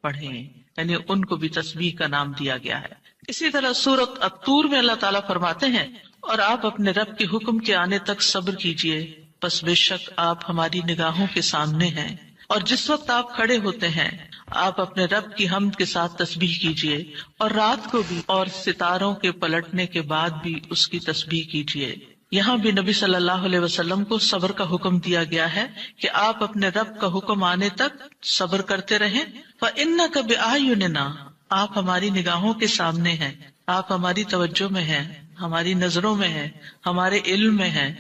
پڑھیں، یعنی ان کو بھی تسبیح کا نام دیا گیا ہے۔ اسی طرح سورۃ الطور میں اللہ تعالیٰ فرماتے ہیں، اور آپ اپنے رب کے حکم کے آنے تک صبر کیجئے، پس بے شک آپ ہماری نگاہوں کے سامنے ہیں، اور جس وقت آپ کھڑے ہوتے ہیں آپ اپنے رب کی حمد کے ساتھ تسبیح کیجئے، اور رات کو بھی اور ستاروں کے پلٹنے کے بعد بھی اس کی تسبیح کیجئے۔ یہاں بھی نبی صلی اللہ علیہ وسلم کو صبر کا حکم دیا گیا ہے کہ آپ اپنے رب کا حکم آنے تک صبر کرتے رہیں۔ فَإِنَّكَ بِأَعْيُنِنَا، آپ ہماری نگاہوں کے سامنے ہیں، آپ ہماری توجہ میں ہیں، ہماری نظروں میں ہیں، ہمارے علم میں ہیں،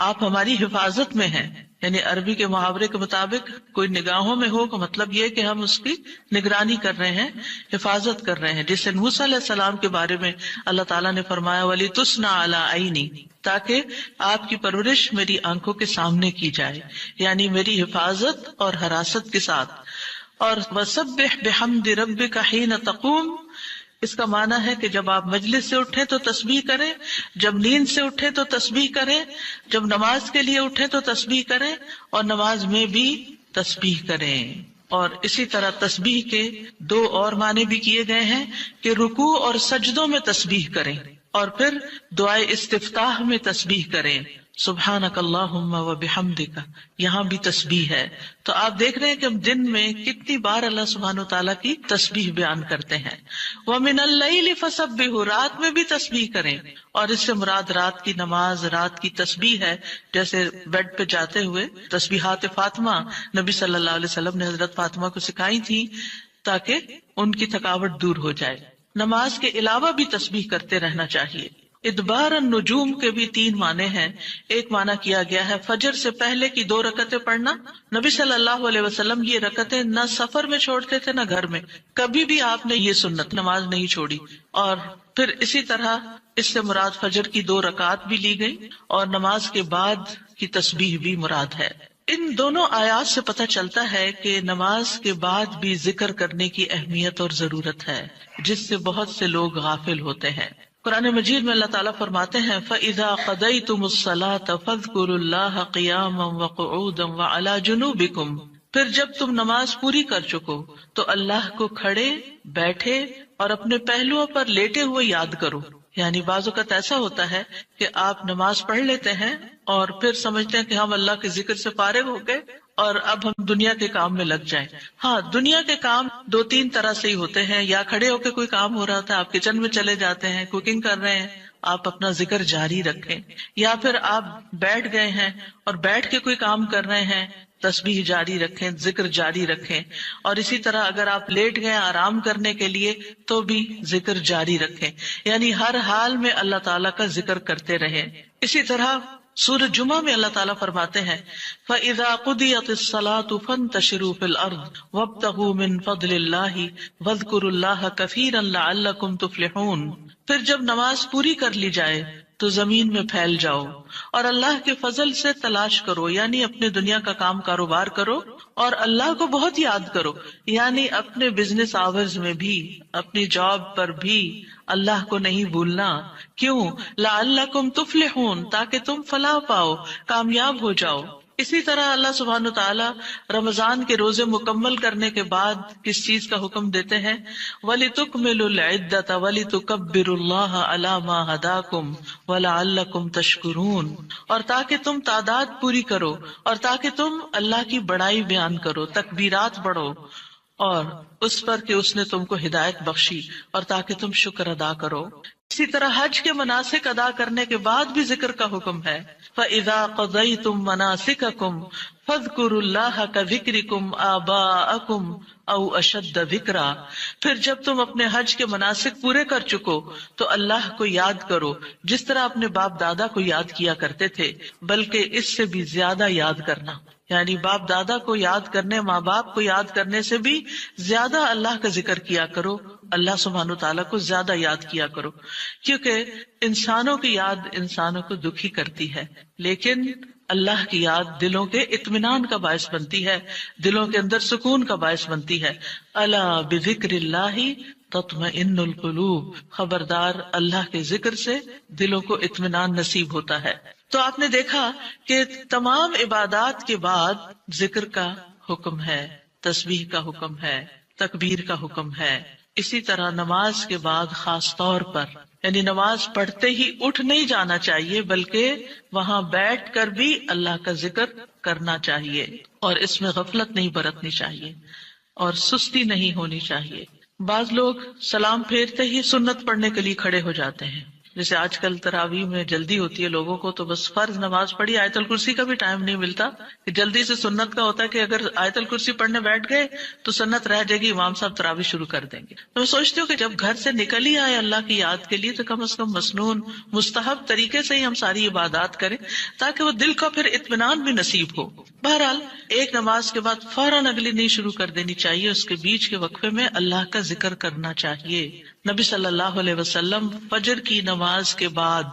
آپ ہماری حفاظت میں ہیں۔ یعنی عربی کے محاورے کے مطابق کوئی نگاہوں میں ہو کا مطلب یہ کہ ہم اس کی نگرانی کر رہے ہیں، حفاظت کر رہے ہیں، جیسے موسیٰ علیہ السلام کے بارے میں اللہ تعالیٰ نے فرمایا وَلِتُصْنَعَ عَلَىٰ عَيْنِي، تاکہ آپ کی پرورش میری آنکھوں کے سامنے کی جائے، یعنی میری حفاظت اور حراست کے ساتھ۔ اور وَسَبِّحْ بِحَمْدِ رَبِّكَ حِينَ تَقُومُ، اس کا معنی ہے کہ جب آپ مجلس سے اٹھیں تو تسبیح کریں، جب نیند سے اٹھیں تو تسبیح کریں، جب نماز کے لیے اٹھیں تو تسبیح کریں، اور نماز میں بھی تسبیح کریں۔ اور اسی طرح تسبیح کے دو اور معنی بھی کیے گئے ہیں کہ رکوع اور سجدوں میں تسبیح کریں، اور پھر دعائے استفتاح میں تسبیح کریں، سبحانک اللہم و بحمدک، یہاں بھی تسبیح ہے۔ تو آپ دیکھ رہے ہیں کہ ہم دن میں کتنی بار اللہ سبحانہ وتعالیٰ کی تسبیح بیان کرتے ہیں۔ وَمِنَ اللَّيْلِ فَسَبِّحْهُ، رات میں بھی تسبیح کریں، اور اس سے مراد رات کی نماز، رات کی تسبیح ہے، جیسے بیڈ پہ جاتے ہوئے تسبیحات فاطمہ نبی صلی اللہ علیہ وسلم نے حضرت فاطمہ کو سکھائی تھی تاکہ ان کی تھکاوٹ دور ہو جائے۔ نماز کے علاوہ بھی تسبیح کرتے رہنا چاہیے۔ ادبار النجوم کے بھی 3 معنی ہیں۔ ایک معنی کیا گیا ہے فجر سے پہلے کی 2 رکعتیں پڑھنا۔ نبی صلی اللہ علیہ وسلم یہ رکعتیں نہ سفر میں چھوڑتے تھے نہ گھر میں، کبھی بھی آپ نے یہ سنت نماز نہیں چھوڑی۔ اور پھر اسی طرح اس سے مراد فجر کی 2 رکعات بھی لی گئی، اور نماز کے بعد کی تسبیح بھی مراد ہے۔ ان دونوں آیات سے پتہ چلتا ہے کہ نماز کے بعد بھی ذکر کرنے کی اہمیت اور ضرورت ہے، جس سے بہت سے لوگ غافل ہوتے ہیں۔ قرآن مجید میں اللہ تعالیٰ فرماتے ہیں فَإِذَا قَضَيْتُمُ الصَّلَاةَ فَاذْكُرُوا اللَّهَ قِيَامًا وَقُعُودًا وَعَلَى جُنُوبِكُمْ، پھر جب تم نماز پوری کر چکو تو اللہ کو کھڑے، بیٹھے اور اپنے پہلوؤں پر لیٹے ہوئے یاد کرو۔ یعنی بعض اوقات ایسا ہوتا ہے کہ آپ نماز پڑھ لیتے ہیں اور پھر سمجھتے ہیں کہ ہم اللہ کے ذکر سے فارغ ہو گئے اور اب ہم دنیا کے کام میں لگ جائیں۔ ہاں، دنیا کے کام 2-3 طرح سے ہی ہوتے ہیں، یا کھڑے ہو کے کوئی کام ہو رہا تھا، آپ کچن میں چلے جاتے ہیں، کوکنگ کر رہے ہیں، آپ اپنا ذکر جاری رکھیں، یا پھر آپ بیٹھ گئے ہیں اور بیٹھ کے کوئی کام کر رہے ہیں، تسبیح جاری رکھیں، ذکر جاری رکھیں۔ اور اسی طرح اگر آپ لیٹ گئے آرام کرنے کے لیے تو بھی ذکر جاری رکھیں، یعنی ہر حال میں اللہ تعالیٰ کا ذکر کرتے رہیں۔ اسی طرح سورہ جمعہ میں اللہ تعالیٰ فرماتے ہیں فَإِذَا قُضِيَتِ الصَّلَاةُ فَانتَشِرُوا فِي الْأَرْضِ وَابْتَغُوا مِن فَضْلِ اللَّهِ وَاذْكُرُوا اللَّهَ كَثِيرًا لَعَلَّكُمْ تُفْلِحُونَ، پھر جب نماز پوری کر لی جائے تو زمین میں پھیل جاؤ اور اللہ کے فضل سے تلاش کرو، یعنی اپنے دنیا کا کام کاروبار کرو اور اللہ کو بہت یاد کرو، یعنی اپنے بزنس آورز میں بھی، اپنی جاب پر بھی اللہ کو نہیں بھولنا۔ کیوں؟ لعلکم تفلحون، تاکہ تم فلاح پاؤ، کامیاب ہو جاؤ۔ اسی طرح اللہ سبحانہ تعالیٰ رمضان کے روزے مکمل کرنے کے بعد کس چیز کا حکم دیتے ہیں؟ وَلِتُكْمِلُوا الْعِدَّةَ وَلِتُكَبِّرُوا اللَّهَ عَلَى مَا هَدَاكُمْ وَلَعَلَّكُمْ تَشْكُرُونَ، اور تاکہ تم تعداد پوری کرو، اور تاکہ تم اللہ کی بڑائی بیان کرو، تکبیرات پڑھو، اور اس پر کہ اس نے تم کو ہدایت بخشی، اور تاکہ تم شکر ادا کرو۔ اسی طرح حج کے مناسک ادا کرنے کے بعد بھی ذکر کا حکم ہے فَإِذَا قَضَيْتُم مَّنَاسِكَكُمْ فَاذْكُرُوا اللَّهَ كَذِكْرِكُمْ آبَاءَكُمْ أَوْ أَشَدَّ ذِكْرًا، پھر جب تم اپنے حج کے مناسک پورے کر چکو تو اللہ کو یاد کرو جس طرح اپنے باپ دادا کو یاد کیا کرتے تھے، بلکہ اس سے بھی زیادہ یاد کرنا۔ یعنی باپ دادا کو یاد کرنے، ماں باپ کو یاد کرنے سے بھی زیادہ اللہ کا ذکر کیا کرو، اللہ سبحانہ تعالیٰ کو زیادہ یاد کیا کرو، کیونکہ انسانوں کی یاد انسانوں کو دکھی کرتی ہے، لیکن اللہ کی یاد دلوں کے اطمینان کا باعث بنتی ہے، دلوں کے اندر سکون کا باعث بنتی ہے۔ الا بذکر اللہ تطمئن القلوب، خبردار اللہ کے ذکر سے دلوں کو اطمینان نصیب ہوتا ہے۔ تو آپ نے دیکھا کہ تمام عبادات کے بعد ذکر کا حکم ہے، تسبیح کا حکم ہے، تکبیر کا حکم ہے۔ اسی طرح نماز کے بعد خاص طور پر یعنی نماز پڑھتے ہی اٹھ نہیں جانا چاہیے، بلکہ وہاں بیٹھ کر بھی اللہ کا ذکر کرنا چاہیے، اور اس میں غفلت نہیں برتنی چاہیے اور سستی نہیں ہونی چاہیے۔ بعض لوگ سلام پھیرتے ہی سنت پڑھنے کے لیے کھڑے ہو جاتے ہیں، جیسے آج کل تراویح میں جلدی ہوتی ہے لوگوں کو، تو بس فرض نماز پڑھی، آیت الکرسی کا بھی ٹائم نہیں ملتا کہ جلدی سے سنت کا ہوتا ہے کہ اگر آیت الکرسی پڑھنے بیٹھ گئے تو سنت رہ جائے گی، امام صاحب تراویح شروع کر دیں گے۔ تو میں سوچتی ہوں کہ جب گھر سے نکل ہی آئے اللہ کی یاد کے لیے تو کم از کم مسنون مستحب طریقے سے ہی ہم ساری عبادات کریں تاکہ وہ دل کو پھر اطمینان بھی نصیب ہو۔ بہرحال ایک نماز کے بعد فوراً اگلی نہیں شروع کر دینی چاہیے، اس کے بیچ کے وقفے میں اللہ کا ذکر کرنا چاہیے۔ نبی صلی اللہ علیہ وسلم فجر کی نماز کے بعد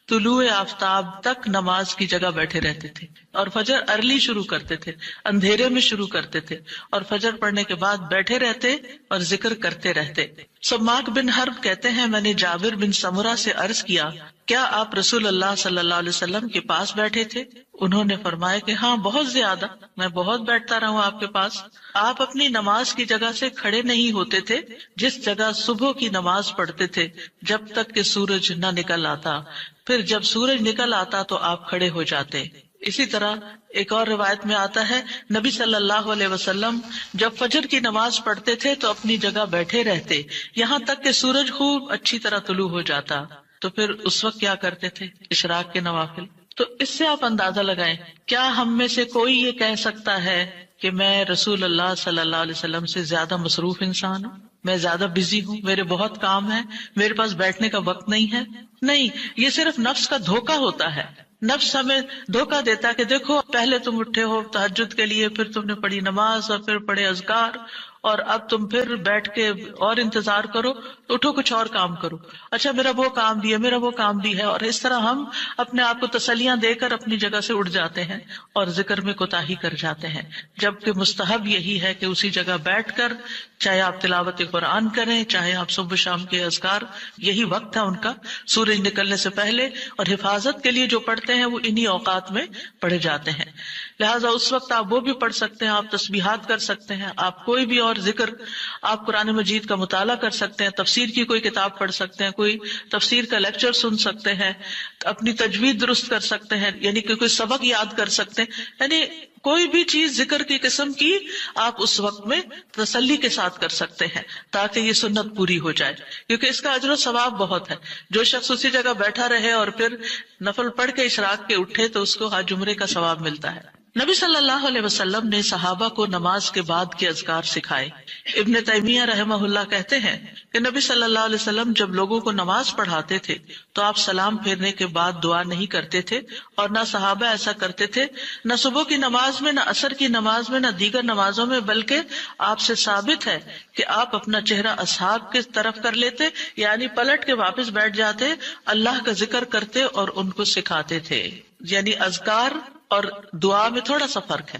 طلوع آفتاب تک نماز کی جگہ بیٹھے رہتے تھے، اور فجر ارلی شروع کرتے تھے، اندھیرے میں شروع کرتے تھے، اور فجر پڑھنے کے بعد بیٹھے رہتے اور ذکر کرتے رہتے۔ سماک بن حرب کہتے ہیں، میں نے جابر بن سمرہ سے عرض کیا، کیا آپ رسول اللہ صلی اللہ علیہ وسلم کے پاس بیٹھے تھے؟ انہوں نے فرمایا کہ ہاں، بہت زیادہ، میں بہت بیٹھتا رہا ہوں آپ کے پاس۔ آپ اپنی نماز کی جگہ سے کھڑے نہیں ہوتے تھے جس جگہ صبح کی نماز پڑھتے تھے جب تک کہ سورج نہ نکل آتا، پھر جب سورج نکل آتا تو آپ کھڑے ہو جاتے۔ اسی طرح ایک اور روایت میں آتا ہے، نبی صلی اللہ علیہ وسلم جب فجر کی نماز پڑھتے تھے تو اپنی جگہ بیٹھے رہتے یہاں تک کہ سورج خوب اچھی طرح طلوع ہو جاتا، تو پھر اس وقت کیا کرتے تھے؟ اشراق کے نوافل۔ تو اس سے آپ اندازہ لگائیں، کیا ہم میں سے کوئی یہ کہہ سکتا ہے کہ میں رسول اللہ صلی اللہ علیہ وسلم سے زیادہ مصروف انسان ہوں، میں زیادہ بزی ہوں، میرے بہت کام ہے، میرے پاس بیٹھنے کا وقت نہیں ہے؟ نہیں، یہ صرف نفس کا دھوکہ ہوتا ہے۔ نفس ہمیں دھوکہ دیتا ہے کہ دیکھو، پہلے تم اٹھے ہو تہجد کے لیے، پھر تم نے پڑھی نماز، اور پھر پڑھے اذکار، اور اب تم پھر بیٹھ کے اور انتظار کرو، اٹھو کچھ اور کام کرو، اچھا میرا وہ کام بھی ہے، میرا وہ کام بھی ہے، اور اس طرح ہم اپنے آپ کو تسلیاں دے کر اپنی جگہ سے اٹھ جاتے ہیں اور ذکر میں کوتاہی کر جاتے ہیں، جبکہ مستحب یہی ہے کہ اسی جگہ بیٹھ کر، چاہے آپ تلاوت قرآن کریں، چاہے آپ صبح شام کے اذکار، یہی وقت ہے ان کا سورج نکلنے سے پہلے، اور حفاظت کے لیے جو پڑھتے ہیں وہ انہی اوقات میں پڑھے جاتے ہیں۔ لہٰذا اس وقت آپ وہ بھی پڑھ سکتے ہیں، آپ تسبیحات کر سکتے ہیں، آپ کوئی بھی اور ذکر، آپ قرآن مجید کا مطالعہ کر سکتے ہیں، تفسیر کی کوئی کتاب پڑھ سکتے ہیں، کوئی تفسیر کا لیکچر سن سکتے ہیں، اپنی تجوید درست کر سکتے ہیں، یعنی کہ کوئی سبق یاد کر سکتے ہیں، یعنی کوئی بھی چیز ذکر کی قسم کی آپ اس وقت میں تسلی کے ساتھ کر سکتے ہیں تاکہ یہ سنت پوری ہو جائے، کیونکہ اس کا اجر و ثواب بہت ہے۔ جو شخص اسی جگہ بیٹھا رہے اور پھر نفل پڑھ کے اشراق کے اٹھے تو اس کو حج عمرے کا ثواب ملتا ہے۔ نبی صلی اللہ علیہ وسلم نے صحابہ کو نماز کے بعد کے اذکار سکھائے۔ ابن تیمیہ رحمہ اللہ کہتے ہیں کہ نبی صلی اللہ علیہ وسلم جب لوگوں کو نماز پڑھاتے تھے تو آپ سلام پھیرنے کے بعد دعا نہیں کرتے تھے، اور نہ صحابہ ایسا کرتے تھے، نہ صبح کی نماز میں، نہ عصر کی نماز میں، نہ دیگر نمازوں میں، بلکہ آپ سے ثابت ہے کہ آپ اپنا چہرہ اصحاب کی طرف کر لیتے، یعنی پلٹ کے واپس بیٹھ جاتے، اللہ کا ذکر کرتے اور ان کو سکھاتے تھے۔ یعنی اذکار اور دعا میں تھوڑا سا فرق ہے،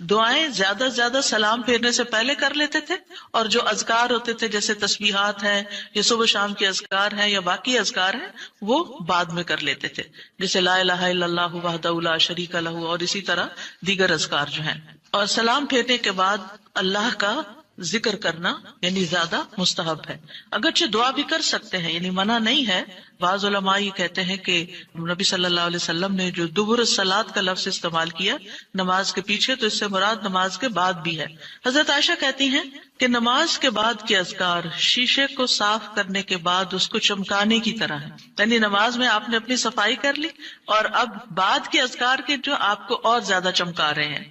دعائیں زیادہ سے زیادہ سلام پھیرنے سے پہلے کر لیتے تھے، اور جو اذکار ہوتے تھے جیسے تسبیحات ہیں یا صبح شام کے اذکار ہیں یا باقی اذکار ہیں وہ بعد میں کر لیتے تھے، جیسے لا الہ الا اللہ وحدہ لا شریک لہ، اور اسی طرح دیگر اذکار جو ہیں۔ اور سلام پھیرنے کے بعد اللہ کا ذکر کرنا یعنی زیادہ مستحب ہے، اگرچہ دعا بھی کر سکتے ہیں، یعنی منع نہیں ہے۔ بعض علماء یہ کہتے ہیں کہ نبی صلی اللہ علیہ وسلم نے جو دبر الصلاۃ کا لفظ استعمال کیا نماز کے پیچھے، تو اس سے مراد نماز کے بعد بھی ہے۔ حضرت عائشہ کہتی ہیں کہ نماز کے بعد کے اذکار شیشے کو صاف کرنے کے بعد اس کو چمکانے کی طرح ہے، یعنی نماز میں آپ نے اپنی صفائی کر لی اور اب بعد کے اذکار کے جو آپ کو اور زیادہ چمکا رہے ہیں۔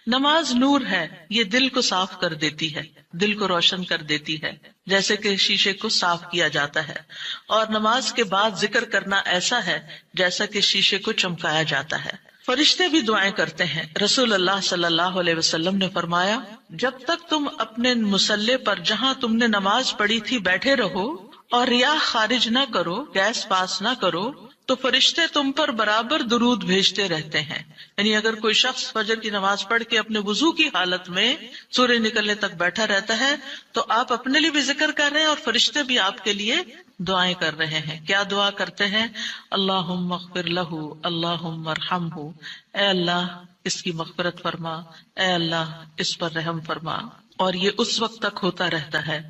نماز نور ہے، یہ دل کو صاف کر دیتی ہے، دل کو روشن کر دیتی ہے، جیسے کہ شیشے کو صاف کیا جاتا ہے، اور نماز کے بعد ذکر کرنا ایسا ہے جیسا کہ شیشے کو چمکایا جاتا ہے۔ فرشتے بھی دعائیں کرتے ہیں۔ رسول اللہ صلی اللہ علیہ وسلم نے فرمایا، جب تک تم اپنے مصلی پر جہاں تم نے نماز پڑھی تھی بیٹھے رہو اور ریاح خارج نہ کرو، گیس پاس نہ کرو، تو فرشتے تم پر برابر درود بھیجتے رہتے ہیں۔ یعنی اگر کوئی شخص فجر کی نماز پڑھ کے اپنے وضو کی حالت میں سورج نکلنے تک بیٹھا رہتا ہے تو آپ اپنے لیے بھی ذکر کر رہے ہیں اور فرشتے بھی آپ کے لیے دعائیں کر رہے ہیں۔ کیا دعا کرتے ہیں؟ اللہم اغفر لہ، اللہم ارحمہ، اے اللہ اس کی مغفرت فرما، اے اللہ اس پر رحم فرما۔ اور یہ اس وقت تک ہوتا رہتا ہے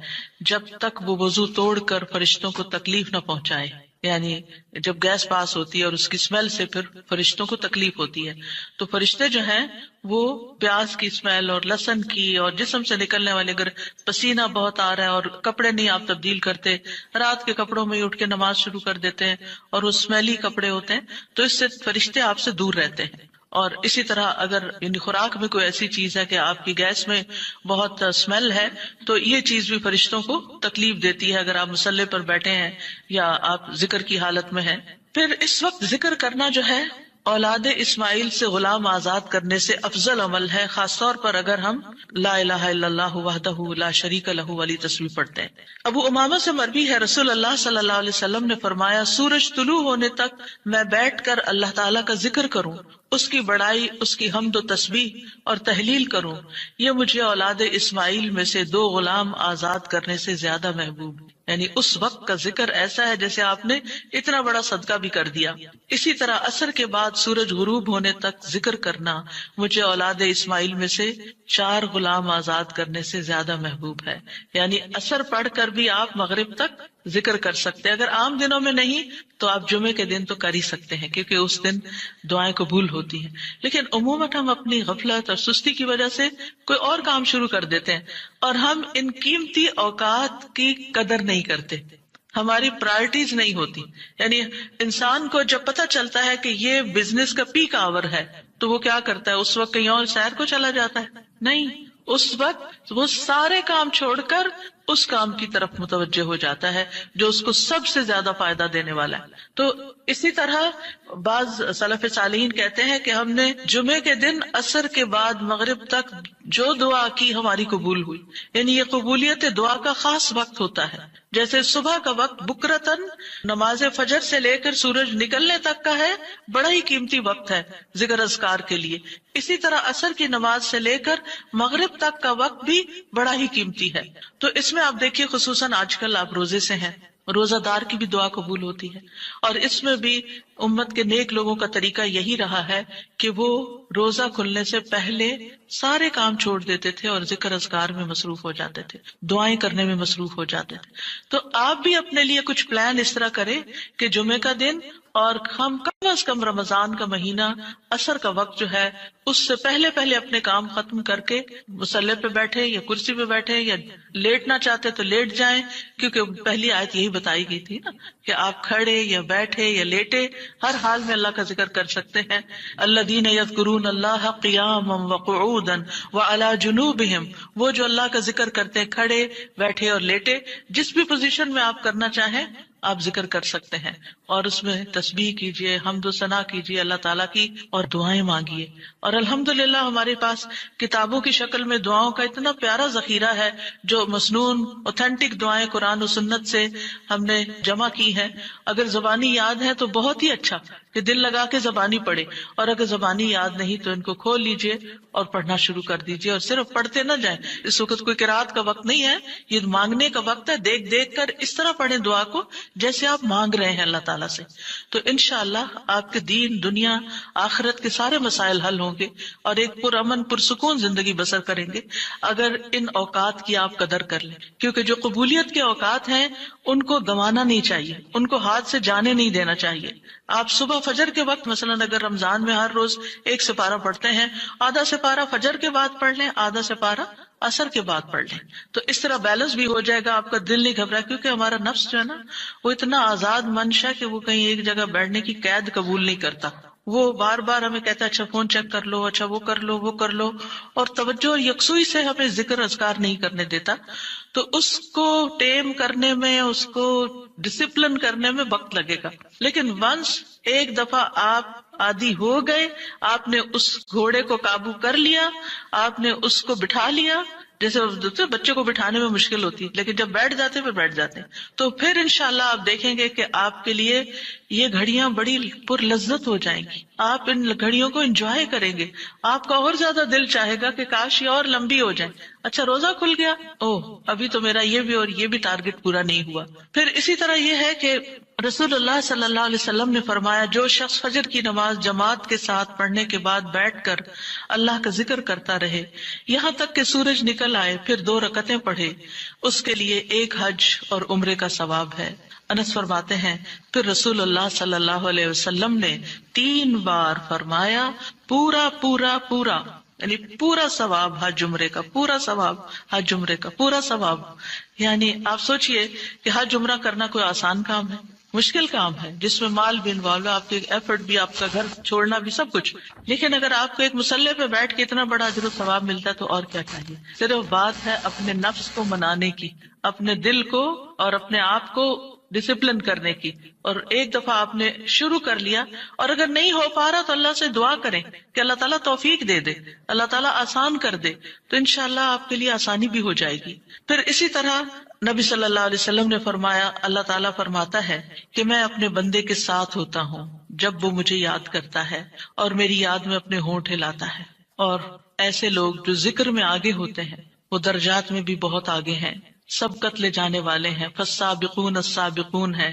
جب تک وہ وضو توڑ کر فرشتوں کو تکلیف نہ پہنچائے. یعنی جب گیس پاس ہوتی ہے اور اس کی اسمیل سے پھر فرشتوں کو تکلیف ہوتی ہے، تو فرشتے جو ہیں وہ پیاز کی اسمیل اور لہسن کی اور جسم سے نکلنے والے، اگر پسینہ بہت آ رہا ہے اور کپڑے نہیں آپ تبدیل کرتے، رات کے کپڑوں میں اٹھ کے نماز شروع کر دیتے ہیں اور وہ اسمیلی کپڑے ہوتے ہیں، تو اس سے فرشتے آپ سے دور رہتے ہیں. اور اسی طرح اگر یعنی خوراک میں کوئی ایسی چیز ہے کہ آپ کی گیس میں بہت اسمیل ہے، تو یہ چیز بھی فرشتوں کو تکلیف دیتی ہے اگر آپ مصلی پر بیٹھے ہیں یا آپ ذکر کی حالت میں ہیں. پھر اس وقت ذکر کرنا جو ہے اولاد اسماعیل سے غلام آزاد کرنے سے افضل عمل ہے، خاص طور پر اگر ہم لا الہ الا اللہ وحدہ لا شریک لہ والی تسبیح پڑھتے ہیں. ابو امامہ سے مروی ہے، رسول اللہ صلی اللہ علیہ وسلم نے فرمایا، سورج طلوع ہونے تک میں بیٹھ کر اللہ تعالیٰ کا ذکر کروں، اس کی بڑائی، اس کی حمد و تسبیح اور تحلیل کروں، یہ مجھے اولاد اسماعیل میں سے 2 غلام آزاد کرنے سے زیادہ محبوب. یعنی اس وقت کا ذکر ایسا ہے جیسے آپ نے اتنا بڑا صدقہ بھی کر دیا. اسی طرح عصر کے بعد سورج غروب ہونے تک ذکر کرنا مجھے اولاد اسماعیل میں سے 4 غلام آزاد کرنے سے زیادہ محبوب ہے. یعنی عصر پڑھ کر بھی آپ مغرب تک ذکر کر سکتے ہیں. اگر عام دنوں میں نہیں تو آپ جمعے کے دن تو کر ہی سکتے ہیں، کیونکہ اس دن دعائیں قبول ہوتی ہیں. لیکن عموماً ہم اپنی غفلت اور سستی کی وجہ سے کوئی اور کام شروع کر دیتے ہیں اور ہم ان قیمتی اوقات کی قدر نہیں کرتے، ہماری پرائرٹیز نہیں ہوتی. یعنی انسان کو جب پتہ چلتا ہے کہ یہ بزنس کا پیک آور ہے تو وہ کیا کرتا ہے، اس وقت کہیں اور سیر کو چلا جاتا ہے؟ نہیں، اس وقت وہ سارے کام چھوڑ کر اس کام کی طرف متوجہ ہو جاتا ہے جو اس کو سب سے زیادہ فائدہ دینے والا ہے. تو اسی طرح بعض سلف صالحین کہتے ہیں کہ ہم نے جمعے کے دن عصر کے بعد مغرب تک جو دعا کی ہماری قبول ہوئی. یعنی یہ قبولیت دعا کا خاص وقت ہوتا ہے. جیسے صبح کا وقت بکرتن نماز فجر سے لے کر سورج نکلنے تک کا ہے، بڑا ہی قیمتی وقت ہے ذکر اذکار کے لیے. اسی طرح عصر کی نماز سے لے کر مغرب تک کا وقت بھی بڑا ہی قیمتی ہے. تو اس میں آپ دیکھیے خصوصاً آج کل آپ روزے سے ہیں، روزہ دار کی بھی دعا قبول ہوتی ہے. اور اس میں بھی امت کے نیک لوگوں کا طریقہ یہی رہا ہے کہ وہ روزہ کھلنے سے پہلے سارے کام چھوڑ دیتے تھے اور ذکر اذکار میں مصروف ہو جاتے تھے، دعائیں کرنے میں مصروف ہو جاتے تھے. تو آپ بھی اپنے لیے کچھ پلان اس طرح کریں کہ جمعے کا دن اور ہم کم از کم رمضان کا مہینہ عصر کا وقت جو ہے اس سے پہلے پہلے اپنے کام ختم کر کے مصلی پہ بیٹھے یا کرسی پہ بیٹھے، یا لیٹنا چاہتے تو لیٹ جائیں، کیونکہ پہلی آیت یہی بتائی گئی تھی نا کہ آپ کھڑے یا بیٹھے یا لیٹے ہر حال میں اللہ کا ذکر کر سکتے ہیں. الذین یذکرون اللہ قیاما وقعودا وعلی جنوبہم، وہ جو اللہ کا ذکر کرتے ہیں کھڑے، بیٹھے اور لیٹے، جس بھی پوزیشن میں آپ کرنا چاہیں آپ ذکر کر سکتے ہیں. اور اس میں تسبیح کیجئے، حمد و ثنا کیجئے اللہ تعالیٰ کی، اور دعائیں مانگیے. اور الحمدللہ ہمارے پاس کتابوں کی شکل میں دعاؤں کا اتنا پیارا ذخیرہ ہے جو مسنون اوتھینٹک دعائیں قرآن و سنت سے ہم نے جمع کی ہیں. اگر زبانی یاد ہے تو بہت ہی اچھا کہ دل لگا کے زبانی پڑھے، اور اگر زبانی یاد نہیں تو ان کو کھول لیجئے اور پڑھنا شروع کر دیجئے. اور صرف پڑھتے نہ جائیں، اس وقت کوئی قرات کا وقت نہیں ہے، یہ مانگنے کا وقت ہے. دیکھ دیکھ کر اس طرح پڑھیں دعا کو جیسے آپ مانگ رہے ہیں اللہ تعالیٰ سے. تو انشاءاللہ آپ کے دین، دنیا، آخرت کے سارے مسائل حل ہوں گے اور ایک پرامن پرسکون زندگی بسر کریں گے اگر ان اوقات کی آپ قدر کر لیں. کیونکہ جو قبولیت کے اوقات ہیں ان کو گنوانا نہیں چاہیے، ان کو ہاتھ سے جانے نہیں دینا چاہیے. آپ صبح فجر کے وقت مثلا اگر رمضان میں ہر روز 1 سپارہ پڑھتے ہیں، آدھا سپارہ فجر کے بعد پڑھ لیں، آدھا سپارہ عصر کے بعد پڑھ لیں. تو اس طرح بیلنس بھی ہو جائے گا، آپ کا دل نہیں گھبرا. کیونکہ ہمارا نفس جو ہے نا وہ اتنا آزاد منش ہے کہ وہ کہیں ایک جگہ بیٹھنے کی قید قبول نہیں کرتا. وہ بار بار ہمیں کہتا ہے اچھا فون چیک کر لو، اچھا وہ کر لو، وہ کر لو، اور توجہ اور یکسوئی سے ہمیں ذکر اذکار نہیں کرنے دیتا. تو اس کو ٹیم کرنے میں، اس کو ڈسپلن کرنے میں وقت لگے گا. لیکن ونس ایک دفعہ آپ عادی ہو گئے، آپ نے اس گھوڑے کو قابو کر لیا، آپ نے اس کو بٹھا لیا. جیسے بچے کو بٹھانے میں مشکل ہوتی ہے لیکن جب بیٹھ جاتے پھر بیٹھ جاتے ہیں. تو پھر انشاءاللہ آپ دیکھیں گے کہ آپ کے لیے یہ گھڑیاں بڑی پر لذت ہو جائیں گی. آپ ان گھڑیوں کو انجوائے کریں گے. آپ کا اور زیادہ دل چاہے گا کہ کاش یہ اور لمبی ہو جائیں. اچھا روزہ کھل گیا، اوہ ابھی تو میرا یہ بھی اور یہ بھی ٹارگٹ پورا نہیں ہوا. پھر اسی طرح یہ ہے کہ رسول اللہ صلی اللہ علیہ وسلم نے فرمایا جو شخص فجر کی نماز جماعت کے ساتھ پڑھنے کے بعد بیٹھ کر اللہ کا ذکر کرتا رہے یہاں تک کہ سورج نکل آئے پھر 2 رکعتیں پڑھے، اس کے لیے 1 حج اور عمرے کا ثواب ہے. انس فرماتے ہیں پھر رسول اللہ صلی اللہ علیہ وسلم نے 3 بار فرمایا پورا پورا پورا، یعنی پورا ثواب حج عمرے کا، پورا ثواب حج عمرے کا، پورا ثواب. یعنی آپ سوچئے کہ حج عمرہ کرنا کوئی آسان کام ہے؟ مشکل کام ہے جس میں مال بھی انوالو ہے، آپ کے ایفرٹ بھی، آپ کا گھر چھوڑنا بھی، سب کچھ. لیکن اگر آپ کو ایک مصلی پہ بیٹھ کے اتنا بڑا اجر و ثواب ملتا ہے تو اور کیا چاہیے. صرف بات ہے اپنے نفس کو منانے کی، اپنے دل کو اور اپنے آپ کو ڈسپلن کرنے کی. اور ایک دفعہ آپ نے شروع کر لیا اور اگر نہیں ہو پا رہا تو اللہ سے دعا کریں کہ اللہ تعالیٰ توفیق دے دے، اللہ تعالیٰ آسان کر دے، تو انشاءاللہ آپ کے لیے آسانی بھی ہو جائے گی. پھر اسی طرح نبی صلی اللہ علیہ وسلم نے فرمایا اللہ تعالیٰ فرماتا ہے کہ میں اپنے بندے کے ساتھ ہوتا ہوں جب وہ مجھے یاد کرتا ہے اور میری یاد میں اپنے ہونٹ ہلاتا ہے. اور ایسے لوگ جو ذکر میں آگے ہوتے ہیں وہ درجات میں بھی بہت آگے ہیں، سبقت لے جانے والے ہیں، فالسابقون السابقون ہیں.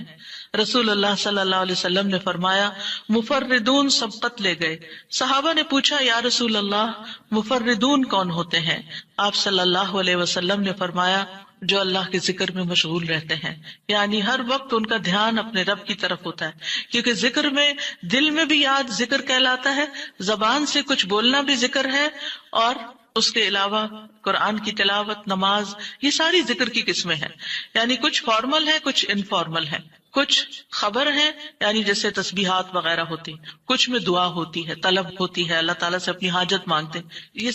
رسول اللہ صلی اللہ علیہ وسلم نے فرمایا مفردون سبقت لے گئے. صحابہ نے پوچھا یا رسول اللہ مفردون کون ہوتے ہیں؟ آپ صلی اللہ علیہ وسلم نے فرمایا جو اللہ کے ذکر میں مشغول رہتے ہیں، یعنی ہر وقت ان کا دھیان اپنے رب کی طرف ہوتا ہے، کیونکہ ذکر میں دل میں بھی یاد ذکر کہلاتا ہے، زبان سے کچھ بولنا بھی ذکر ہے، اور اس کے علاوہ قرآن کی تلاوت، نماز، یہ ساری ذکر کی قسمیں ہیں. یعنی کچھ فارمل ہے، کچھ انفارمل ہے، کچھ خبر ہے یعنی جیسے تسبیحات وغیرہ ہوتی، کچھ میں دعا ہوتی ہے، طلب ہوتی ہے، اللہ تعالیٰ سے اپنی حاجت مانگتے ہیں. یہ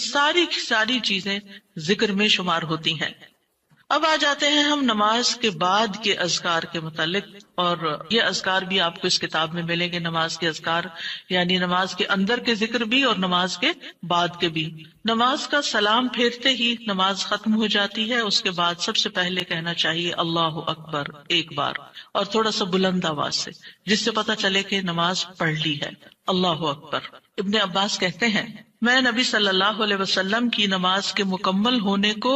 ساری چیزیں ذکر میں شمار ہوتی ہیں. اب آ جاتے ہیں ہم نماز کے بعد کے اذکار کے متعلق، اور یہ اذکار بھی آپ کو اس کتاب میں ملیں گے. نماز کے اذکار یعنی نماز کے اندر کے ذکر بھی اور نماز کے بعد کے بھی. نماز کا سلام پھیرتے ہی نماز ختم ہو جاتی ہے، اس کے بعد سب سے پہلے کہنا چاہیے اللہ اکبر 1 بار، اور تھوڑا سا بلند آواز سے، جس سے پتہ چلے کہ نماز پڑھ لی ہے. اللہ اکبر. ابن عباس کہتے ہیں میں نبی صلی اللہ علیہ وسلم کی نماز کے مکمل ہونے کو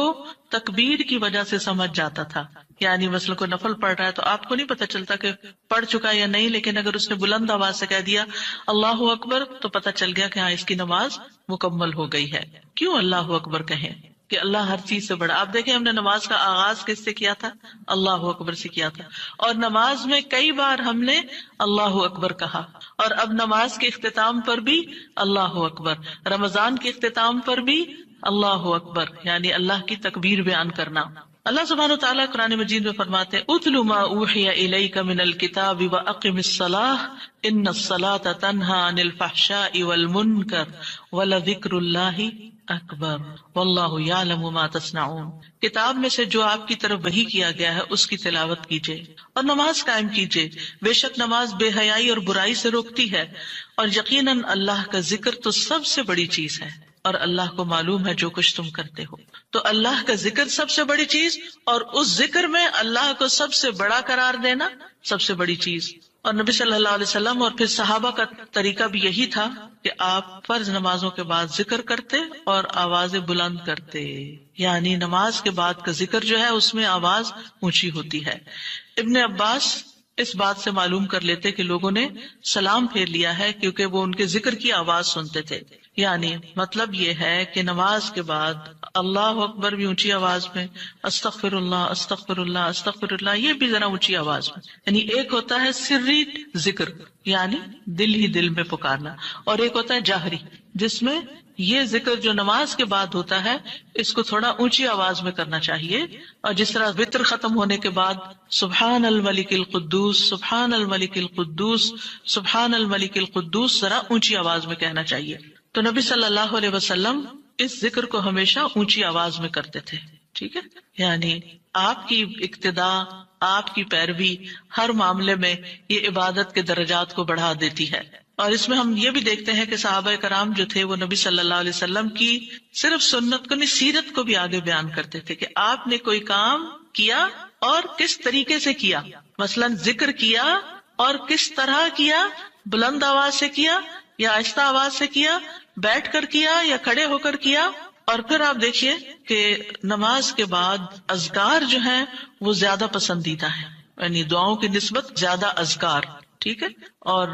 تکبیر کی وجہ سے سمجھ جاتا تھا. یعنی مثلا کوئی نفل پڑھ رہا ہے تو آپ کو نہیں پتہ چلتا کہ پڑھ چکا یا نہیں، لیکن اگر اس نے بلند آواز سے کہہ دیا اللہ اکبر تو پتہ چل گیا کہ ہاں اس کی نماز مکمل ہو گئی ہے. کیوں اللہ اکبر کہیں؟ کہ اللہ ہر چیز سے بڑا. آپ دیکھیں ہم نے نماز کا آغاز کس سے کیا تھا؟ اللہ اکبر سے کیا تھا، اور نماز میں کئی بار ہم نے اللہ اکبر کہا، اور اب نماز کے اختتام پر بھی اللہ اکبر، رمضان کے اختتام پر بھی اللہ اکبر، یعنی اللہ کی تکبیر بیان کرنا. اللہ سبحانہ وتعالیٰ قرآن مجید میں فرماتے ہیں اتل ما اوحی الیک من الکتاب واقم الصلاۃ ان الصلاۃ تنہی عن الفحشاء والمنکر ولذکر اللہ اکبر واللہ یعلم ما تصنعون. کتاب میں سے جو آپ کی طرف وحی کیا گیا ہے اس کی تلاوت کیجیے اور نماز قائم کیجیے، بے شک نماز بے حیائی اور برائی سے روکتی ہے، اور یقیناً اللہ کا ذکر تو سب سے بڑی چیز ہے اور اللہ کو معلوم ہے جو کچھ تم کرتے ہو. تو اللہ کا ذکر سب سے بڑی چیز، اور اس ذکر میں اللہ کو سب سے بڑا قرار دینا سب سے بڑی چیز. اور نبی صلی اللہ علیہ وسلم اور پھر صحابہ کا طریقہ بھی یہی تھا کہ آپ فرض نمازوں کے بعد ذکر کرتے اور آوازیں بلند کرتے، یعنی نماز کے بعد کا ذکر جو ہے اس میں آواز اونچی ہوتی ہے. ابن عباس اس بات سے معلوم کر لیتے کہ لوگوں نے سلام پھیر لیا ہے کیونکہ وہ ان کے ذکر کی آواز سنتے تھے. یعنی مطلب یہ ہے کہ نماز کے بعد اللہ اکبر بھی اونچی آواز میں، استغفر اللہ استغفر اللہ استغفر اللہ یہ بھی ذرا اونچی آواز میں. یعنی ایک ہوتا ہے سری ذکر یعنی دل ہی دل میں پکارنا، اور ایک ہوتا ہے جاہری جس میں یہ ذکر جو نماز کے بعد ہوتا ہے اس کو تھوڑا اونچی آواز میں کرنا چاہیے. اور جس طرح وتر ختم ہونے کے بعد سبحان الملک القدوس سبحان الملک القدوس سبحان الملک القدوس ذرا اونچی آواز میں کہنا چاہیے. تو نبی صلی اللہ علیہ وسلم اس ذکر کو ہمیشہ اونچی آواز میں کرتے تھے. ٹھیک ہے، یعنی آپ کی اقتداء، آپ کی پیروی ہر معاملے میں یہ عبادت کے درجات کو بڑھا دیتی ہے. اور اس میں ہم یہ بھی دیکھتے ہیں کہ صحابہ کرام جو تھے وہ نبی صلی اللہ علیہ وسلم کی صرف سنت کو نہیں، سیرت کو بھی آگے بیان کرتے تھے کہ آپ نے کوئی کام کیا اور کس طریقے سے کیا. مثلا ذکر کیا اور کس طرح کیا، بلند آواز سے کیا یا آہستہ آواز سے کیا، بیٹھ کر کیا یا کھڑے ہو کر کیا، اور پھر آپ دیکھیے کہ نماز کے بعد اذکار جو ہیں وہ زیادہ پسندیدہ ہیں، یعنی دعاؤں کی نسبت زیادہ اذکار، ٹھیک ہے. اور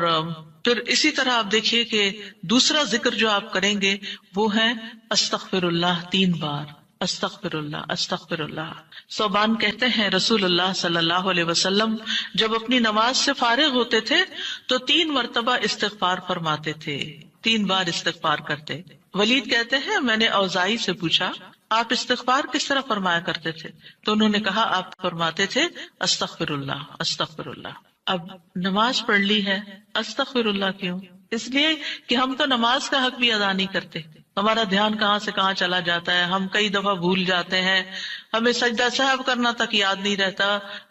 پھر اسی طرح آپ دیکھیے کہ دوسرا ذکر جو آپ کریں گے وہ ہے استغفر اللہ 3 بار. استغفر اللہ استغفر اللہ. ثوبان کہتے ہیں رسول اللہ صلی اللہ علیہ وسلم جب اپنی نماز سے فارغ ہوتے تھے تو 3 مرتبہ استغفار فرماتے تھے، 3 بار استغفار کرتے. ولید کہتے ہیں میں نے اوزائی سے پوچھا آپ استغفار کس طرح فرمایا کرتے تھے؟ تو انہوں نے کہا آپ فرماتے تھے استغفر اللہ استغفر اللہ. اب نماز پڑھ لی ہے، استغفر اللہ کیوں؟ اس لیے کہ ہم تو نماز کا حق بھی ادا نہیں کرتے. ہمارا دھیان کہاں سے کہاں چلا جاتا ہے، ہم کئی دفعہ بھول جاتے ہیں، ہمیں سجدہ سہو کرنا تک یاد نہیں رہتا،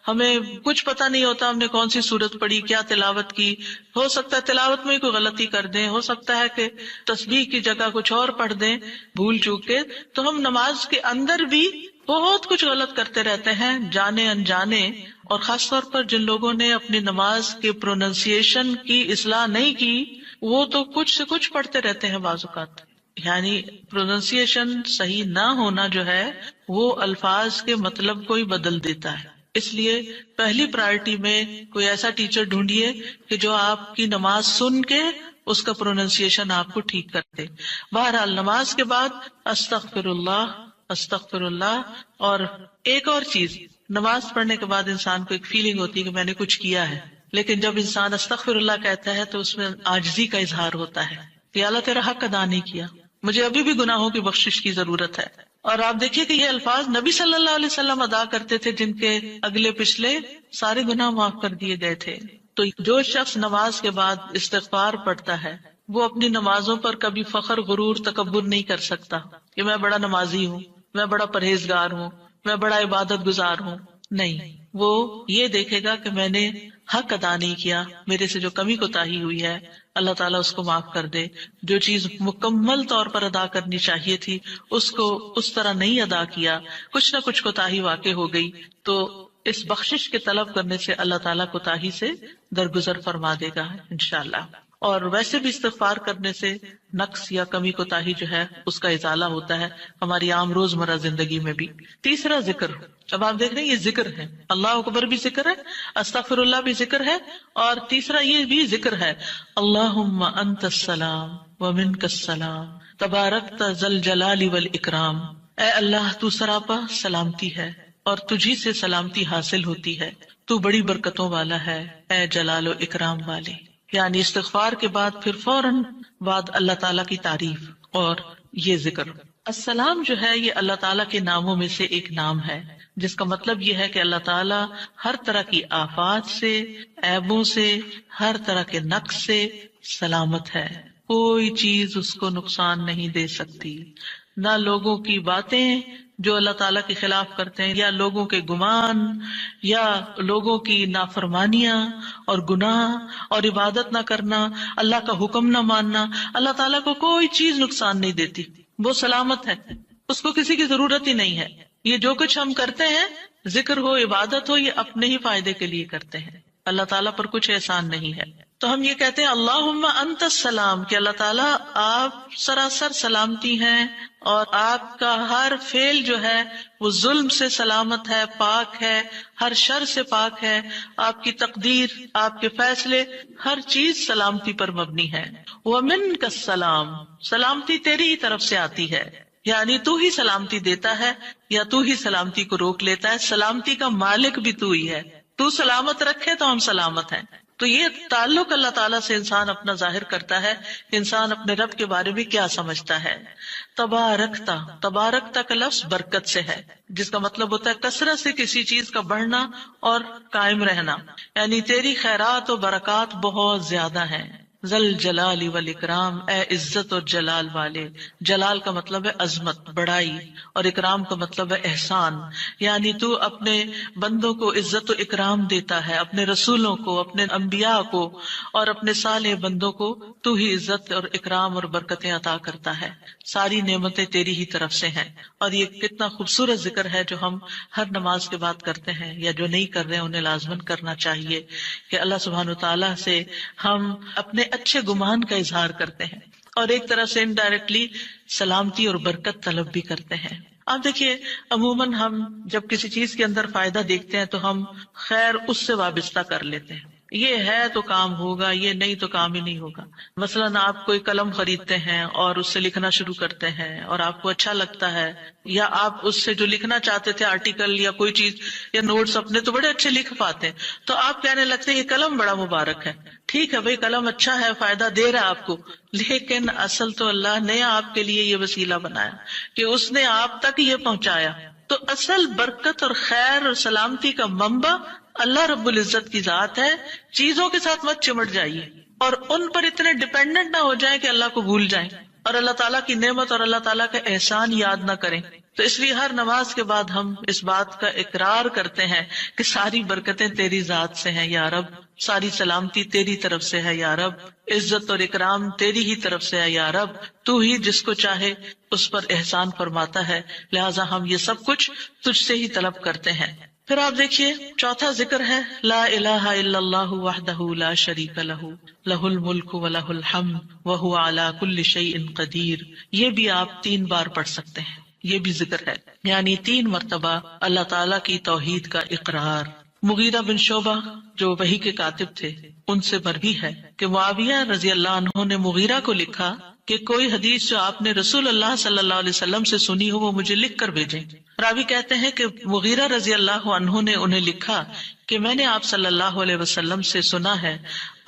ہمیں کچھ پتہ نہیں ہوتا ہم نے کون سی سورت پڑھی، کیا تلاوت کی. ہو سکتا ہے تلاوت میں کوئی غلطی کر دیں، ہو سکتا ہے کہ تسبیح کی جگہ کچھ اور پڑھ دیں بھول چوک کے. تو ہم نماز کے اندر بھی بہت کچھ غلط کرتے رہتے ہیں جانے انجانے. اور خاص طور پر جن لوگوں نے اپنی نماز کے پروننسیشن کی اصلاح نہیں کی وہ تو کچھ سے کچھ پڑھتے رہتے ہیں بعض اوقات. یعنی پروننسیشن صحیح نہ ہونا جو ہے وہ الفاظ کے مطلب کو ہی بدل دیتا ہے. اس لیے پہلی پرائرٹی میں کوئی ایسا ٹیچر ڈھونڈیے کہ جو آپ کی نماز سن کے اس کا پروننسیشن آپ کو ٹھیک کرتے. بہرحال نماز کے بعد استغفر اللہ استغفر اللہ. اور ایک اور چیز، نماز پڑھنے کے بعد انسان کو ایک فیلنگ ہوتی ہے کہ میں نے کچھ کیا ہے، لیکن جب انسان استغفر اللہ کہتا ہے تو اس میں عاجزی کا اظہار ہوتا ہے کہ اللہ تیرا حق ادا نہیں کیا، مجھے ابھی بھی گناہوں کی بخشش کی ضرورت ہے. اور آپ دیکھیے کہ یہ الفاظ نبی صلی اللہ علیہ وسلم ادا کرتے تھے جن کے اگلے پچھلے سارے گناہ معاف کر دیے گئے تھے. تو جو شخص نماز کے بعد استغفار پڑھتا ہے وہ اپنی نمازوں پر کبھی فخر غرور تکبر نہیں کر سکتا کہ میں بڑا نمازی ہوں، میں بڑا پرہیزگار ہوں، میں بڑا عبادت گزار ہوں. نہیں، وہ یہ دیکھے گا کہ میں نے حق ادا نہیں کیا، میرے سے جو کمی کوتاہی ہوئی ہے اللہ تعالیٰ اس کو معاف کر دے. جو چیز مکمل طور پر ادا کرنی چاہیے تھی اس کو اس طرح نہیں ادا کیا، کچھ نہ کچھ کوتاہی واقع ہو گئی، تو اس بخشش کے طلب کرنے سے اللہ تعالیٰ کوتاہی سے درگزر فرما دے گا انشاءاللہ. اور ویسے بھی استغفار کرنے سے نقص یا کمی کوتاہی جو ہے اس کا ازالہ ہوتا ہے ہماری عام روزمرہ زندگی میں بھی. تیسرا ذکر، اب آپ دیکھ رہے ہیں یہ ذکر ہے، اللہ اکبر بھی ذکر ہے، استغفر اللہ بھی ذکر ہے، اور تیسرا یہ بھی ذکر ہے اللہم انت السلام ومنک السلام تبارکت ذی الجلال والاکرام. اے اللہ تو سراپا سلامتی ہے اور تجھی سے سلامتی حاصل ہوتی ہے، تو بڑی برکتوں والا ہے اے جلال و اکرام والے. یعنی استغفار کے بعد پھر فوراً بعد اللہ تعالیٰ کی تعریف اور یہ ذکر. السلام جو ہے یہ اللہ تعالیٰ کے ناموں میں سے ایک نام ہے جس کا مطلب یہ ہے کہ اللہ تعالیٰ ہر طرح کی آفات سے، عیبوں سے، ہر طرح کے نقص سے سلامت ہے. کوئی چیز اس کو نقصان نہیں دے سکتی، نہ لوگوں کی باتیں جو اللہ تعالیٰ کے خلاف کرتے ہیں، یا لوگوں کے گمان، یا لوگوں کی نافرمانیاں اور گناہ اور عبادت نہ کرنا، اللہ کا حکم نہ ماننا. اللہ تعالیٰ کو کوئی چیز نقصان نہیں دیتی، وہ سلامت ہے، اس کو کسی کی ضرورت ہی نہیں ہے. یہ جو کچھ ہم کرتے ہیں، ذکر ہو عبادت ہو، یہ اپنے ہی فائدے کے لیے کرتے ہیں، اللہ تعالیٰ پر کچھ احسان نہیں ہے. تو ہم یہ کہتے ہیں اللہم انت السلام کہ اللہ تعالیٰ آپ سراسر سلامتی ہیں اور آپ کا ہر فعل جو ہے وہ ظلم سے سلامت ہے، پاک ہے، ہر شر سے پاک ہے. آپ کی تقدیر، آپ کے فیصلے، ہر چیز سلامتی پر مبنی ہے. ومنک السلام، سلامتی تیری ہی طرف سے آتی ہے، یعنی تو ہی سلامتی دیتا ہے یا تو ہی سلامتی کو روک لیتا ہے. سلامتی کا مالک بھی تو ہی ہے، تو سلامت رکھے تو ہم سلامت ہیں. تو یہ تعلق اللہ تعالیٰ سے انسان اپنا ظاہر کرتا ہے کہ انسان اپنے رب کے بارے میں کیا سمجھتا ہے. تبارکتا، تبارکتا کا لفظ برکت سے ہے جس کا مطلب ہوتا ہے کثرت سے کسی چیز کا بڑھنا اور قائم رہنا، یعنی تیری خیرات و برکات بہت زیادہ ہیں. ذل جلال والاکرام، اے عزت اور جلال والے. جلال کا مطلب ہے عظمت، بڑائی، اور اکرام کا مطلب ہے احسان. یعنی تو اپنے بندوں کو عزت و اکرام دیتا ہے، اپنے رسولوں کو، اپنے انبیاء کو اور اپنے صالح بندوں کو تو ہی عزت اور اکرام اور برکتیں عطا کرتا ہے. ساری نعمتیں تیری ہی طرف سے ہیں. اور یہ کتنا خوبصورت ذکر ہے جو ہم ہر نماز کے بعد کرتے ہیں، یا جو نہیں کر رہے ہیں انہیں لازماً کرنا چاہیے کہ اللہ سبحانہ وتعالیٰ سے ہم اپنے اچھے گمان کا اظہار کرتے ہیں. اور ایک طرح سے انڈائریکٹلی سلامتی اور برکت طلب بھی کرتے ہیں. آپ دیکھیے عموماً ہم جب کسی چیز کے اندر فائدہ دیکھتے ہیں تو ہم خیر اس سے وابستہ کر لیتے ہیں. یہ ہے تو کام ہوگا، یہ نہیں تو کام ہی نہیں ہوگا. مثلاً آپ کوئی قلم خریدتے ہیں اور اس سے لکھنا شروع کرتے ہیں اور آپ کو اچھا لگتا ہے، یا آپ اس سے جو لکھنا چاہتے تھے آرٹیکل یا کوئی چیز یا نوٹس اپنے تو بڑے اچھے لکھ پاتے ہیں، تو آپ کہنے لگتے ہیں یہ قلم بڑا مبارک ہے. ٹھیک ہے بھائی، قلم اچھا ہے، فائدہ دے رہا ہے آپ کو، لیکن اصل تو اللہ نے آپ کے لیے یہ وسیلہ بنایا کہ اس نے آپ تک یہ پہنچایا. تو اصل برکت اور خیر اور سلامتی کا منبع اللہ رب العزت کی ذات ہے. چیزوں کے ساتھ مت چمٹ جائیے اور ان پر اتنے ڈیپینڈنٹ نہ ہو جائیں کہ اللہ کو بھول جائیں اور اللہ تعالیٰ کی نعمت اور اللہ تعالیٰ کا احسان یاد نہ کریں. تو اس لیے ہر نماز کے بعد ہم اس بات کا اقرار کرتے ہیں کہ ساری برکتیں تیری ذات سے ہیں یا رب، ساری سلامتی تیری طرف سے ہے یا رب، عزت اور اکرام تیری ہی طرف سے ہے یا رب، تو ہی جس کو چاہے اس پر احسان فرماتا ہے، لہٰذا ہم یہ سب کچھ تجھ سے ہی طلب کرتے ہیں. پھر آپ دیکھیے چوتھا ذکر ہے لا الہ الا اللہ وحدہ لا شریک لہ لہ الملک ولہ الحمد وہو علی کل شیء قدیر. یہ بھی آپ 3 بار پڑھ سکتے ہیں، یہ بھی ذکر ہے، یعنی 3 مرتبہ اللہ تعالیٰ کی توحید کا اقرار. مغیرہ بن شعبہ جو وحی کے کاتب تھے ان سے مروی ہے کہ معاویہ رضی اللہ عنہ نے مغیرہ کو لکھا کہ کوئی حدیث جو آپ نے رسول اللہ صلی اللہ علیہ وسلم سے سنی ہو وہ مجھے لکھ کر بھیجیں. راوی کہتے ہیں کہ مغیرہ رضی اللہ عنہ نے انہیں لکھا کہ میں نے آپ صلی اللہ علیہ وسلم سے سنا ہے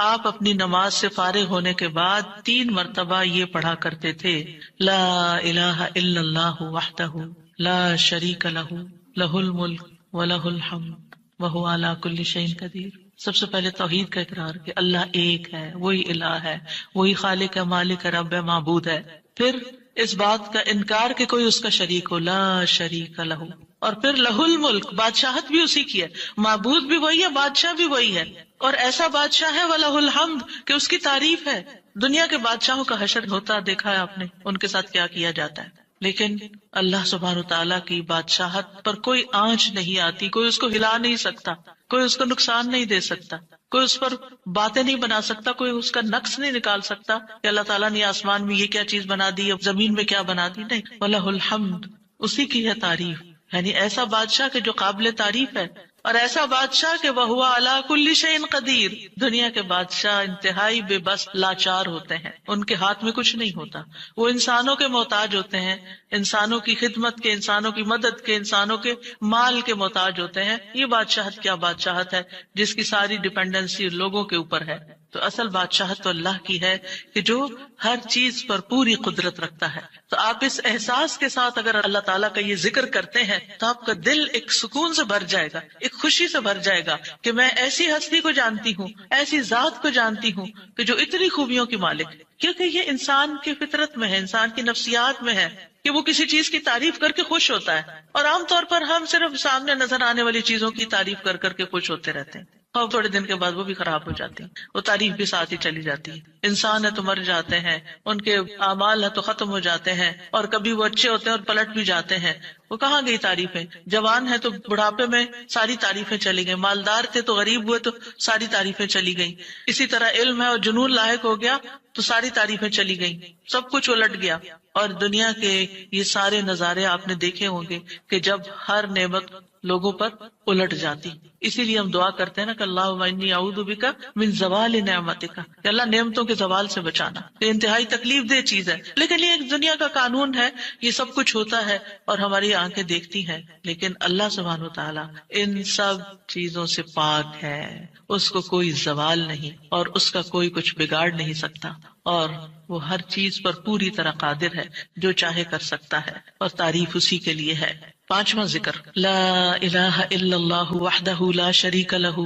آپ اپنی نماز سے فارغ ہونے کے بعد 3 مرتبہ یہ پڑھا کرتے تھے لا الہ الا اللہ وحدہ لا شریک لہ لہ الملک ولہ الحمد وہو علی کل شیء قدیر. سب سے پہلے توحید کا اقرار کہ اللہ ایک ہے، وہی الہ ہے، وہی خالق ہے، مالک ہے، رب ہے، معبود ہے. پھر اس بات کا انکار کہ کوئی اس کا شریک ہو، لا شریک لہ. اور پھر لہ الملک، بادشاہت بھی اسی کی ہے، معبود بھی وہی ہے، بادشاہ بھی وہی ہے، اور ایسا بادشاہ ہے وَلَهُ الْحَمْدُ کہ اس کی تعریف ہے. دنیا کے بادشاہوں کا حشر ہوتا دیکھا ہے آپ نے، ان کے ساتھ کیا کیا جاتا ہے، لیکن اللہ سبحانہ وتعالیٰ کی بادشاہت پر کوئی آنچ نہیں آتی، کوئی اس کو ہلا نہیں سکتا، کوئی اس کو نقصان نہیں دے سکتا، کوئی اس پر باتیں نہیں بنا سکتا، کوئی اس کا نقص نہیں نکال سکتا کہ اللہ تعالیٰ نے آسمان میں یہ کیا چیز بنا دی، اب زمین میں کیا بنا دی. نہیں، وَلَهُ الْحَمْدُ، اسی کی ہے تعریف. یعنی ایسا بادشاہ کہ جو قابل تعریف ہے، اور ایسا بادشاہ کہ وَهُوَ عَلَى كُلِّ شَيْءٍ قَدِيرٌ. دنیا کے بادشاہ انتہائی بے بس لاچار ہوتے ہیں، ان کے ہاتھ میں کچھ نہیں ہوتا، وہ انسانوں کے محتاج ہوتے ہیں، انسانوں کی خدمت کے، انسانوں کی مدد کے، انسانوں کے مال کے محتاج ہوتے ہیں. یہ بادشاہت کیا بادشاہت ہے جس کی ساری ڈیپینڈنسی لوگوں کے اوپر ہے. تو اصل بادشاہت تو اللہ کی ہے کہ جو ہر چیز پر پوری قدرت رکھتا ہے. تو آپ اس احساس کے ساتھ اگر اللہ تعالیٰ کا یہ ذکر کرتے ہیں تو آپ کا دل ایک سکون سے بھر جائے گا، ایک خوشی سے بھر جائے گا کہ میں ایسی ہستی کو جانتی ہوں، ایسی ذات کو جانتی ہوں کہ جو اتنی خوبیوں کی مالک ہے. کیونکہ یہ انسان کی فطرت میں ہے، انسان کی نفسیات میں ہے کہ وہ کسی چیز کی تعریف کر کے خوش ہوتا ہے، اور عام طور پر ہم صرف سامنے نظر آنے والی چیزوں کی تعریف کر کر کے خوش ہوتے رہتے ہیں، اور تھوڑے دن کے بعد وہ بھی خراب ہو جاتی ہیں، وہ تعریف بھی ساتھ ہی چلی جاتی ہے. انسان ہے تو مر جاتے ہیں، ان کے اعمال ہے تو ختم ہو جاتے ہیں، اور کبھی وہ اچھے ہوتے ہیں اور پلٹ بھی جاتے ہیں. وہ کہاں گئی تعریفیں؟ جوان ہے تو بڑھاپے میں ساری تعریفیں چلی گئی، مالدار تھے تو غریب ہوئے تو ساری تعریفیں چلی گئیں. اسی طرح علم ہے اور جنون لاحق ہو گیا تو ساری تعریفیں چلی گئیں، سب کچھ الٹ گیا. اور دنیا کے یہ سارے نظارے آپ نے دیکھے ہوں گے کہ جب ہر نعمت لوگوں پر الٹ جاتی. اسی لیے ہم دعا کرتے ہیں نا کہ اللہم انی اعوذ بک من زوال نعمتک، کہ اللہ نعمتوں کے زوال سے بچانا. یہ انتہائی تکلیف دہ چیز ہے، لیکن یہ ایک دنیا کا قانون ہے، یہ سب کچھ ہوتا ہے اور ہماری آنکھیں دیکھتی ہیں. لیکن اللہ سبحانہ وتعالی ان سب چیزوں سے پاک ہے، اس کو کوئی زوال نہیں اور اس کا کوئی کچھ بگاڑ نہیں سکتا، اور وہ ہر چیز پر پوری طرح قادر ہے، جو چاہے کر سکتا ہے، اور تعریف اسی کے لیے ہے. 5واں ذکر لا الہ الا اللہ وحدہ لا شریک لہ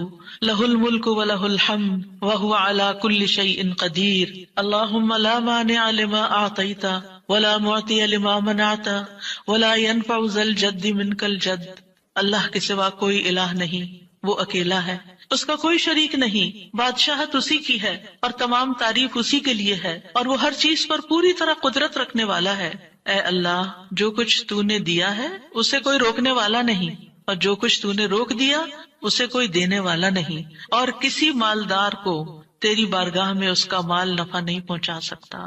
لہ الملک ولہ الحمد وہو علی کل شیء قدیر. اللہم لا مانع لما اعطیت ولا معطی لما منعت ولا ينفع ذا الجد منک الجد. اللہ کے سوا کوئی الہ نہیں، وہ اکیلا ہے، اس کا کوئی شریک نہیں، بادشاہت اسی کی ہے اور تمام تعریف اسی کے لیے ہے، اور وہ ہر چیز پر پوری طرح قدرت رکھنے والا ہے. اے اللہ، جو کچھ تو نے دیا ہے اسے کوئی روکنے والا نہیں، اور جو کچھ تو نے روک دیا اسے کوئی دینے والا نہیں، اور کسی مالدار کو تیری بارگاہ میں اس کا مال نفع نہیں پہنچا سکتا.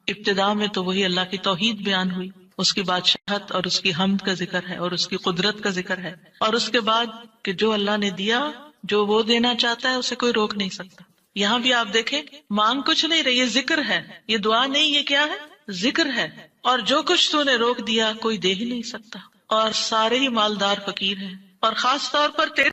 ابتدا میں تو وہی اللہ کی توحید بیان ہوئی، اس کی بادشاہت اور اس کی حمد کا ذکر ہے اور اس کی قدرت کا ذکر ہے، اور اس کے بعد کہ جو اللہ نے دیا، جو وہ دینا چاہتا ہے اسے کوئی روک نہیں سکتا۔ یہاں بھی آپ دیکھیں، مانگ کچھ نہیں رہی، یہ ذکر ہے، یہ دعا نہیں، یہ کیا ہے؟ ذکر ہے۔ اور جو کچھ تو نے روک دیا کوئی دے ہی نہیں سکتا، اور سارے ہی مالدار فقیر ہیں، اور خاص طور پر تیرے